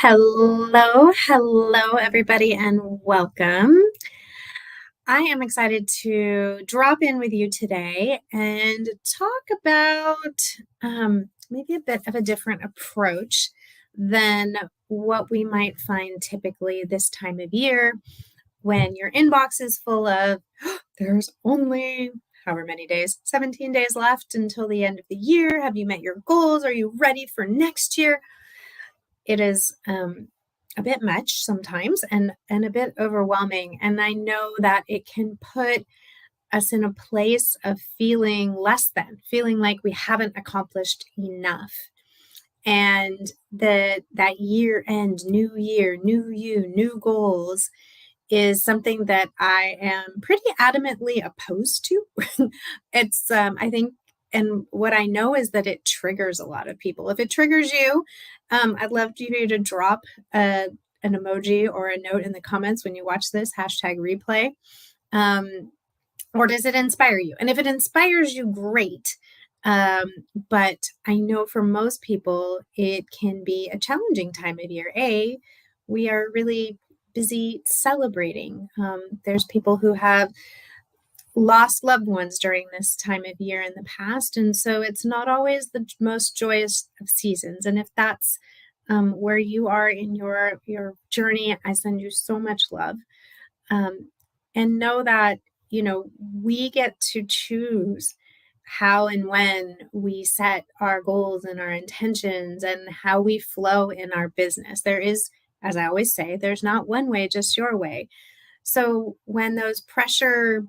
Hello, everybody, and welcome. I am excited to drop in with you today and talk about maybe a bit of a different approach than what we might find typically this time of year when your inbox is full of, there's only however many days, 17 days left until the end of the year. Have you met your goals? Are you ready for next year? It is a bit much sometimes and a bit overwhelming. And I know that it can put us in a place of feeling less than, feeling like we haven't accomplished enough. And that year end, new year, new you, new goals is something that I am pretty adamantly opposed to. It's I think and what I know is that it triggers a lot of people. If it triggers you, I'd love you to drop an emoji or a note in the comments when you watch this hashtag replay. Um, or does it inspire you? And if it inspires you, great. But I know for most people, it can be a challenging time of year. We are really busy celebrating. There's people who have lost loved ones during this time of year in the past, and so it's not always the most joyous of seasons. And if that's where you are in your journey, I send you so much love, um, and know that we get to choose how and when we set our goals and our intentions and how we flow in our business. There is, as I always say, there's not one way, just your way. So when those pressure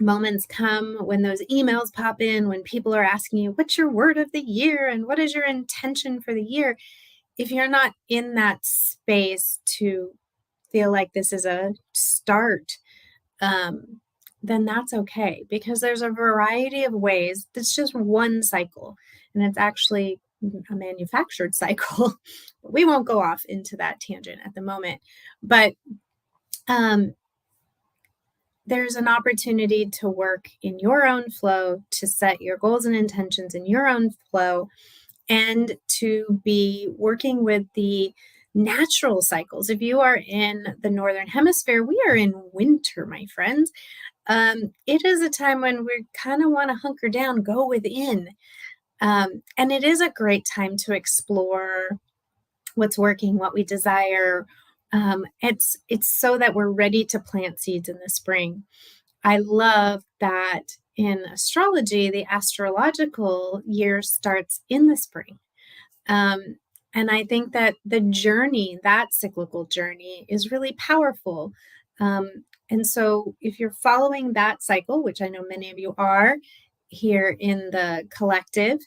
moments come, when those emails pop in, when people are asking you, what's your word of the year and what is your intention for the year? If you're not in that space to feel like this is a start, um, then that's okay because there's a variety of ways. It's just one cycle, and it's actually a manufactured cycle. We won't go off into that tangent at the moment, but um, there's an opportunity to work in your own flow, to set your goals and intentions in your own flow, and to be working with the natural cycles. If you are in the Northern Hemisphere, we are in winter, my friends. It is a time when we kind of want to hunker down, go within. And it is a great time to explore what's working, what we desire. It's so that we're ready to plant seeds in the spring. I love that in astrology, the astrological year starts in the spring. Um, and I think that the journey, that cyclical journey, is really powerful. And so, if you're following that cycle, which I know many of you are here in the collective,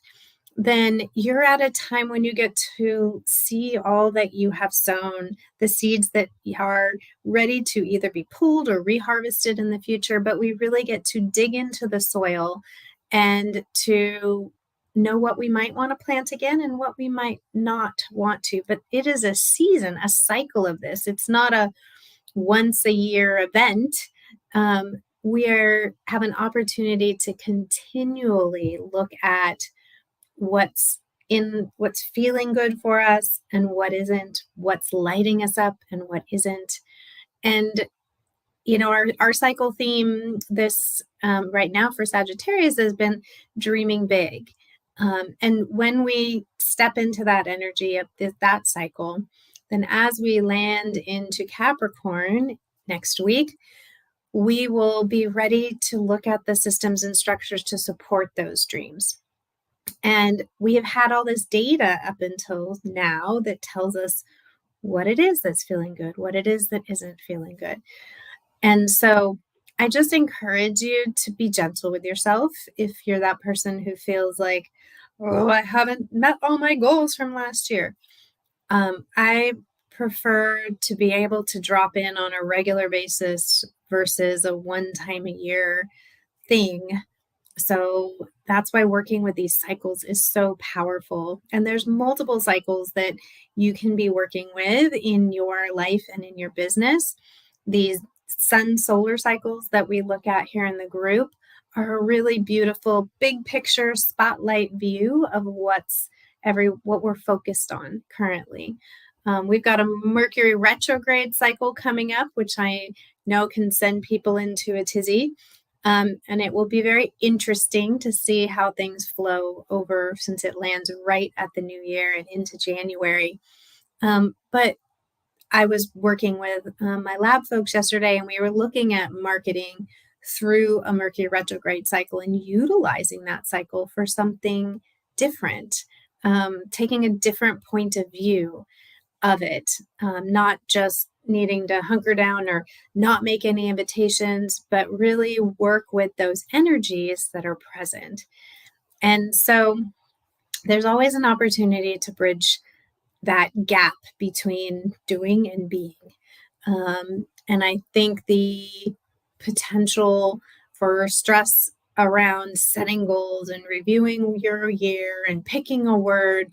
then you're at a time when you get to see all that you have sown, the seeds that are ready to either be pulled or reharvested in the future. But we really get to dig into the soil and to know what we might want to plant again and what we might not want to. But it is a season, a cycle of this. It's not a once a year event. We have an opportunity to continually look at what's feeling good for us and what isn't, what's lighting us up and what isn't. And our cycle theme this right now for Sagittarius has been dreaming big. And when we step into that energy of that cycle, then as we land into Capricorn next week, we will be ready to look at the systems and structures to support those dreams. And we have had all this data up until now that tells us what it is that's feeling good, what it is that isn't feeling good. And so I just encourage you to be gentle with yourself if you're that person who feels like, oh, I haven't met all my goals from last year. I prefer to be able to drop in on a regular basis versus a one time a year thing. So that's why working with these cycles is so powerful. And there's multiple cycles that you can be working with in your life and in your business. These sun solar cycles that we look at here in the group are a really beautiful big picture spotlight view of what we're focused on currently. We've got a Mercury retrograde cycle coming up, which I know can send people into a tizzy. And it will be very interesting to see how things flow over, since it lands right at the new year and into January. But I was working with my lab folks yesterday, and we were looking at marketing through a Mercury retrograde cycle and utilizing that cycle for something different, taking a different point of view of it, not just needing to hunker down or not make any invitations, but really work with those energies that are present. And so there's always an opportunity to bridge that gap between doing and being. And I think the potential for stress around setting goals and reviewing your year and picking a word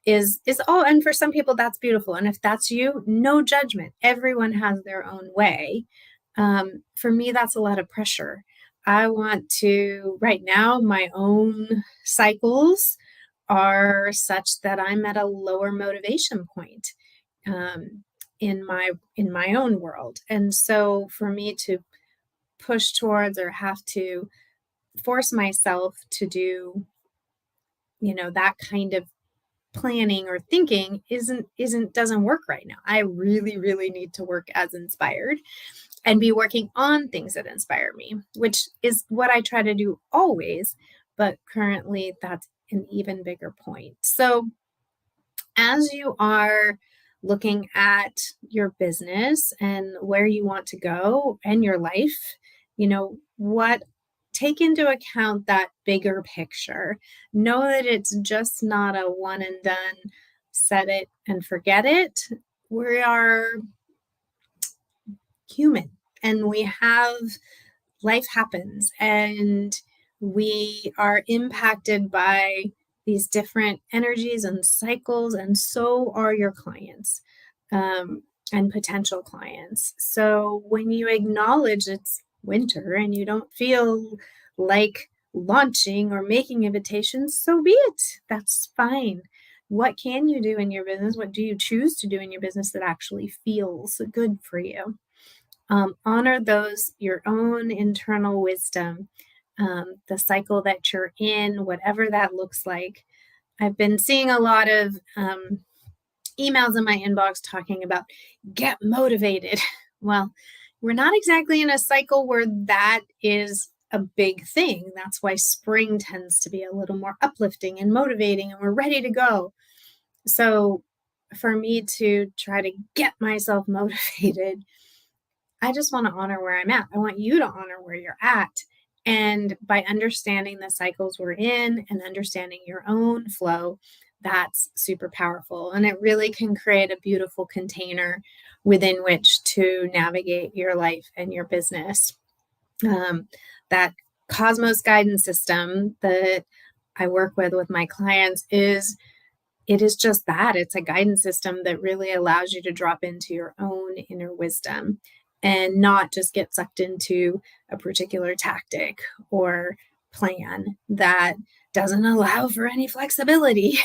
is all, and for some people that's beautiful, and if that's you, no judgment, everyone has their own way. For me, that's a lot of pressure. I want to, right now, my own cycles are such that I'm at a lower motivation point in my own world, and so for me to push towards or have to force myself to do, that kind of planning or thinking doesn't work right now. I really need to work as inspired and be working on things that inspire me, which is what I try to do always, but currently that's an even bigger point. So as you are looking at your business and where you want to go and your life, take into account that bigger picture. Know that it's just not a one and done, set it and forget it. We are human, and life happens, and we are impacted by these different energies and cycles, and so are your clients and potential clients. So when you acknowledge it's winter and you don't feel like launching or making invitations, so be it. That's fine. What can you do in your business? What do you choose to do in your business that actually feels good for you? Honor your own internal wisdom, the cycle that you're in, whatever that looks like. I've been seeing a lot of emails in my inbox talking about get motivated. Well, we're not exactly in a cycle where that is a big thing. That's why spring tends to be a little more uplifting and motivating, and we're ready to go. So for me to try to get myself motivated, I just want to honor where I'm at. I want you to honor where you're at. And by understanding the cycles we're in and understanding your own flow, that's super powerful. And it really can create a beautiful container within which to navigate your life and your business. That Cosmos guidance system that I work with my clients is just that. It's a guidance system that really allows you to drop into your own inner wisdom and not just get sucked into a particular tactic or plan that doesn't allow for any flexibility.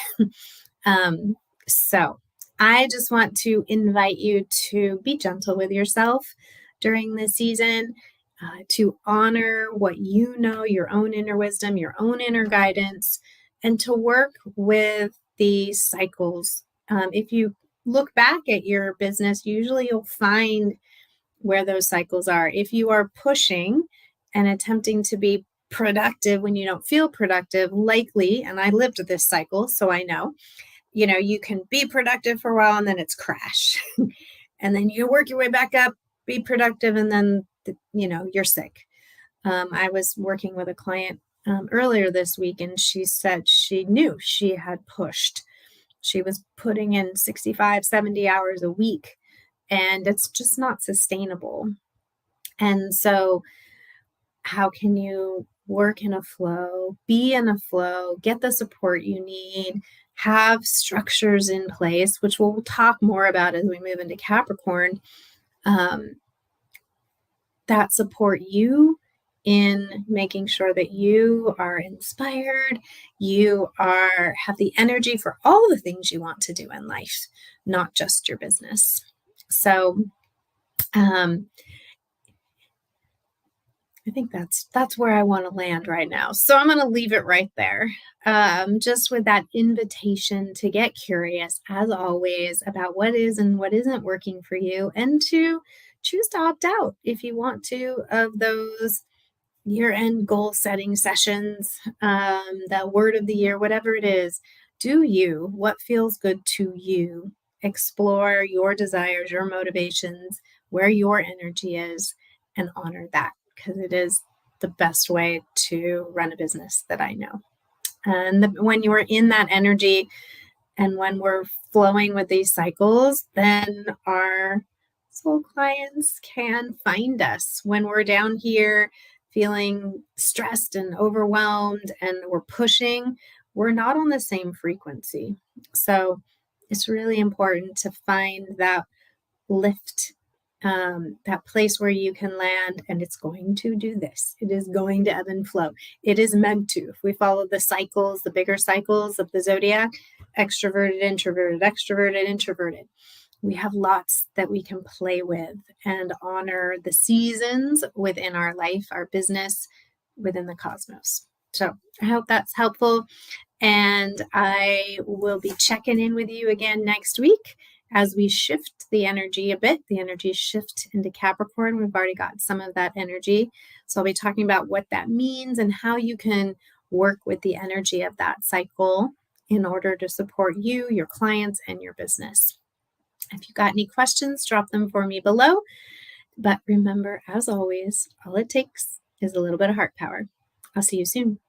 So I just want to invite you to be gentle with yourself during this season, to honor what you know, your own inner wisdom, your own inner guidance, and to work with these cycles. If you look back at your business, usually you'll find where those cycles are. If you are pushing and attempting to be productive when you don't feel productive, likely, and I lived this cycle, so I know, you can be productive for a while and then it's crash. And then you work your way back up, be productive, and then, you're sick. I was working with a client earlier this week, and she said she knew she had pushed. She was putting in 65, 70 hours a week, and it's just not sustainable. And so how can you work in a flow, be in a flow, get the support you need, have structures in place, which we'll talk more about as we move into Capricorn, that support you in making sure that you are inspired, you have the energy for all the things you want to do in life, not just your business. So I think that's where I want to land right now. So I'm going to leave it right there. Just with that invitation to get curious, as always, about what is and what isn't working for you, and to choose to opt out if you want to of those year-end goal setting sessions, the word of the year, whatever it is. Do you, what feels good to you? Explore your desires, your motivations, where your energy is, and honor that, because it is the best way to run a business that I know. And when you are in that energy and when we're flowing with these cycles, then our soul clients can find us. When we're down here feeling stressed and overwhelmed and we're pushing, we're not on the same frequency. So it's really important to find that lift, that place where you can land, and it's going to do this. It is going to ebb and flow. It is meant to. If we follow the cycles, the bigger cycles of the zodiac, extroverted, introverted, we have lots that we can play with and honor the seasons within our life, our business, within the cosmos. So I hope that's helpful. And I will be checking in with you again next week as we shift the energy a bit. The energy shift into Capricorn. We've already got some of that energy. So I'll be talking about what that means and how you can work with the energy of that cycle in order to support you, your clients, and your business. If you've got any questions, drop them for me below. But remember, as always, all it takes is a little bit of heart power. I'll see you soon.